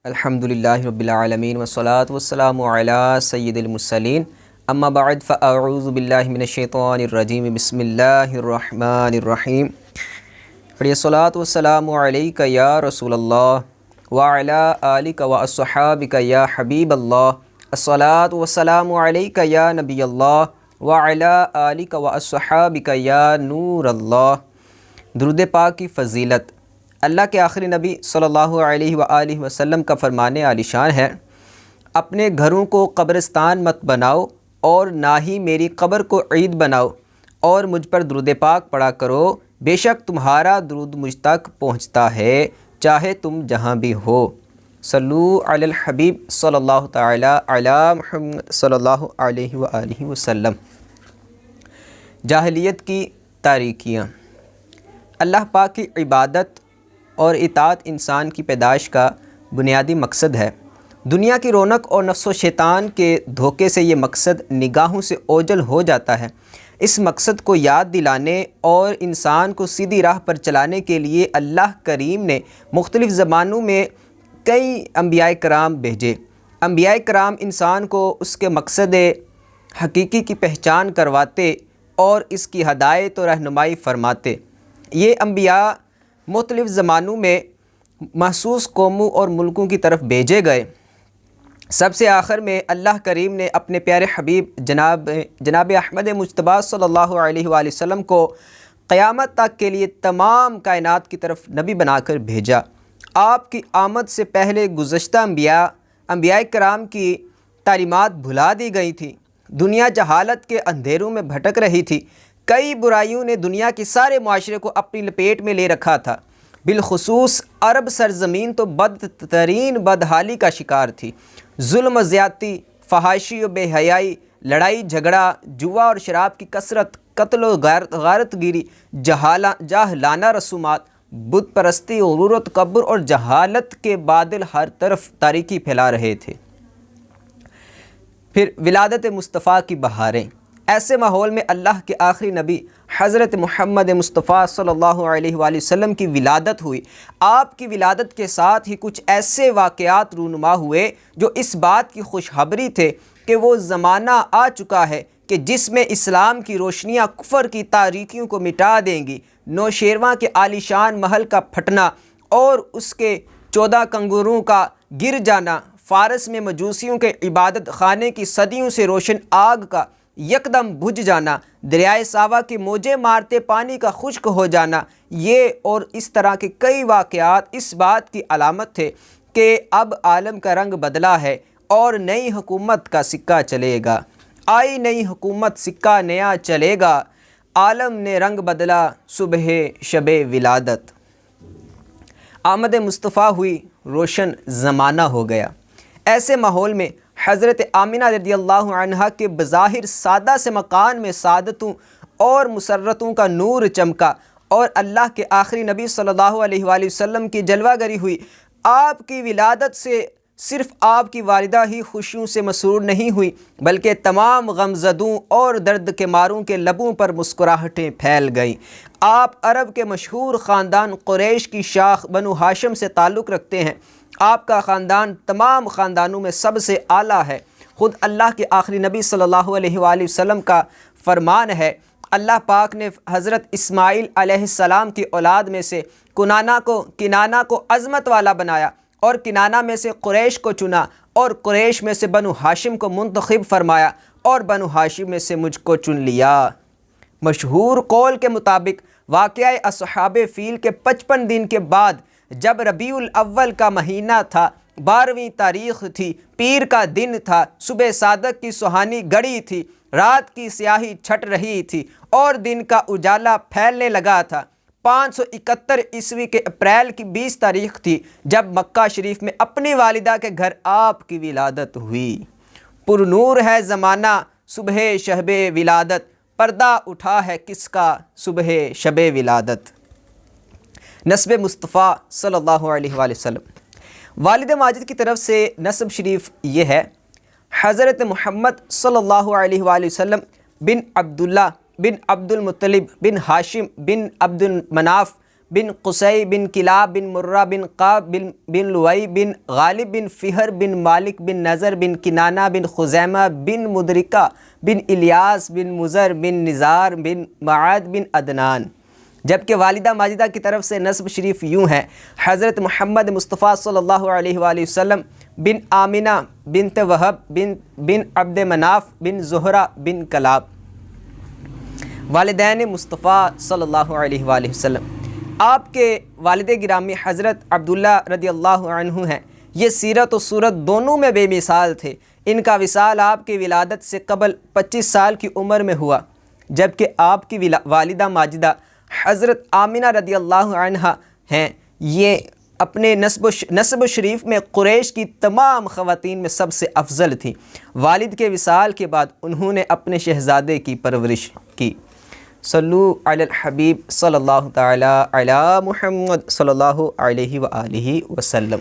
अल्हम्दुलिल्लाहि रब्बिल आलमीन वस्सलातु वस्सलामु अला सय्यिदिल मुरसलीन अम्मा बअद फ़अऊज़ु बिल्लाहि मिनश शैतानिर रजीम बिस्मिल्लाहिर रहमानिर रहीम। पढ़िए सलातु वस्सलामु अलैका या रसूलल्लाह व अला आलिका व अस्सहाबिका या हबीबल्लाह, अस्सलातु वस्सलामु अलैका या नबियल्लाह व अला आलिका व अस्सहाबिका या नूरल्लाह। दुरूद पाक की फ़जीलत। अल्लाह के आखिरी नबी सल्लल्लाहु अलैहि व आलिहि वसल्लम का फरमाने आलिशान है, अपने घरों को कब्रिस्तान मत बनाओ और ना ही मेरी कब्र को ईद बनाओ और मुझ पर दुरूद पाक पढ़ा करो, बेशक तुम्हारा दुरूद मुझ तक पहुँचता है चाहे तुम जहाँ भी हो। सल्लू अलल हबीब सल्लल्लाहु तआला अला मुहम्मद सल्लल्लाहु अलैहि व आलिहि वसल्लम। जाहिलियत की तारीकियाँ। अल्लाह पाक की इबादत और इताअत इंसान की पैदाइश का बुनियादी मकसद है। दुनिया की रौनक और नफ्स शैतान के धोखे से ये मकसद निगाहों से ओझल हो जाता है। इस मकसद को याद दिलाने और इंसान को सीधी राह पर चलाने के लिए अल्लाह करीम ने मुख्तलिफ़ ज़मानों में कई अंबियाए कराम भेजे। अंबियाए कराम इंसान को उसके मकसद हकीकी की पहचान करवाते और इसकी हदायत और रहनुमाई फरमाते। ये अंबिया मुख्तलिफ़ ज़मानों में महसूस कौमों और मुल्कों की तरफ भेजे गए। सबसे आखिर में अल्लाह करीम ने अपने प्यारे हबीब जनाब अहमद मुज्तबा सल्लल्लाहु अलैहि वसल्लम को क़यामत तक के लिए तमाम कायनात की तरफ नबी बनाकर भेजा। आपकी आमद से पहले गुज़श्ता अंबियाए कराम की तालीमात भुला दी गई थी। दुनिया जहालत के अंधेरों में भटक रही थी। कई बुराइयों ने दुनिया के सारे माशरे को अपनी लपेट में ले रखा था। बिलखुसूस अरब सरज़मीन तो बदतरीन बदहाली का शिकार थी। जुल्म, ज़्यादती, फहाशी और बेहयाई, लड़ाई झगड़ा, जुआ और शराब की कसरत, कत्ल और गारतगिरी, जाहलाना रसूमात, बुत परस्ती, गुरूर, तकब्बुर और जहालत के बादल हर तरफ तारीकी फैला रहे थे। फिर विलादत मुस्तफ़ा की बहारें। ऐसे माहौल में अल्लाह के आखिरी नबी हज़रत मुहम्मद मुस्तफ़ा सल्लल्लाहु अलैहि वसल्लम की विलादत हुई। आपकी विलादत के साथ ही कुछ ऐसे वाक़यात रूनुमा हुए जो इस बात की खुशखबरी थे कि वो ज़माना आ चुका है कि जिसमें इस्लाम की रोशनियाँ कुफ़र की तारीकियों को मिटा देंगी। नौशेरवां के आलीशान महल का फटना और उसके 14 कंगरों का गिर जाना, फ़ारस में मजूसियों के इबादत खाने की सदियों से रोशन आग का यकदम बुझ जाना, दरियाए सावा के मोजे मारते पानी का खुश्क हो जाना, ये और इस तरह के कई वाक़यात इस बात की अलामत थे कि अब आलम का रंग बदला है और नई हुकूमत का सिक्का चलेगा। आई नई हुकूमत, सिक्का नया चलेगा, आलम ने रंग बदला सुबह शबे विलादत। आमद मुस्तफ़ा हुई, रोशन ज़माना हो गया। ऐसे माहौल में हज़रत आमिना रज़ियल्लाहु अन्हा के बज़ाहिर सादा से मकान में सादतों और मुसर्रतों का नूर चमका और अल्लाह के आखिरी नबी सल्लल्लाहु अलैहि वसल्लम की जलवागरी हुई। आपकी विलादत से सिर्फ़ आपकी वालिदा ही खुशियों से मसरूर नहीं हुई, बल्कि तमाम गमज़दों और दर्द के मारों के लबों पर मुस्कुराहटें फैल गईं। आप अरब के मशहूर ख़ानदान कुरैश की शाख बनु हाशिम से ताल्लुक़ रखते हैं। आपका ख़ानदान तमाम ख़ानदानों में सबसे आला है। ख़ुद अल्लाह के आखिरी नबी सल्लल्लाहु अलैहि वसल्लम का फ़रमान है, अल्लाह पाक ने हज़रत इस्माईल अलैहिस्सलाम की औलाद में से किनाना को अज़मत वाला बनाया और किनाना में से कुरैश को चुना और कुरैश में से बनु हाशिम को मुंतखब फरमाया और बनु हाशिम में से मुझको चुन लिया। मशहूर कौल के मुताबिक वाक़या अस्हाबे फ़ील के 55 दिन के बाद जब रबीउल अव्वल का महीना था, 12वीं तारीख़ थी, पीर का दिन था, सुबह सादक की सुहानी घड़ी थी, रात की स्याही छट रही थी और दिन का उजाला फैलने लगा था। 571 ईस्वी के अप्रैल की 20 तारीख़ थी जब मक्का शरीफ में अपनी वालिदा के घर आपकी विलादत हुई। पुरनूर है ज़माना सुबह शबे विलादत, पर्दा उठा है किसका सुबह शबे विलादत। नस्ब मुस्तफ़ा सल्लल्लाहु अलैहि वसल्लम। वालिद माजिद की तरफ से नस्ब शरीफ ये है, हज़रत मुहम्मद सल्लल्लाहु अलैहि वसल्लम बिन अब्दुल्ला बिन अब्दुल मुत्तलिब बिन हाशिम बिन अब्दुल मनाफ बिन क़ुसै बिन किलाब बिन मुर्रा बिन क़ाब बिन लुवई बिन गालिब बिन फ़िहर बिन मालिक बिन नज़र बिन किनाना बिन खुज़ैमा बिन मुदरिका बिन इलियास बिन मुज़र बिन निज़ार बिन माद बिन अदनान। जबकि वालिदा माजिदा की तरफ से नस्ब शरीफ यूँ है, हज़रत मोहम्मद मुस्तफ़ा सल्लल्लाहु अलैहि वसल्लम बिन आमिना बिनत वहब बिन अब्द मनाफ बिन ज़ुहरा बिन कलाब। वालिदैन मुस्तफ़ा सल्लल्लाहु अलैहि वसल्लम, आपके वालिद गिरामी हज़रत अब्दुल्ला रदियल्लाहु अन्हु हैं। ये सीरत और सूरत दोनों में बेमिसाल थे। इनका विसाल आपकी विलादत से कबल 25 साल की उम्र में हुआ, जबकि आपकी वालिदा माजिदा हज़रत आमिना रदियल्लाहु अन्हा हैं। ये अपने नस्ब शरीफ में कुरैश की तमाम ख़वातीन में सबसे अफजल थी। वालिद के विसाल के बाद उन्होंने अपने शहज़ादे की परवरिश की। सल्लु अलल हबीब सल्लल्लाहु तआला अला मुहम्मद सल्लल्लाहु अलैहि व आलिहि वसल्लम।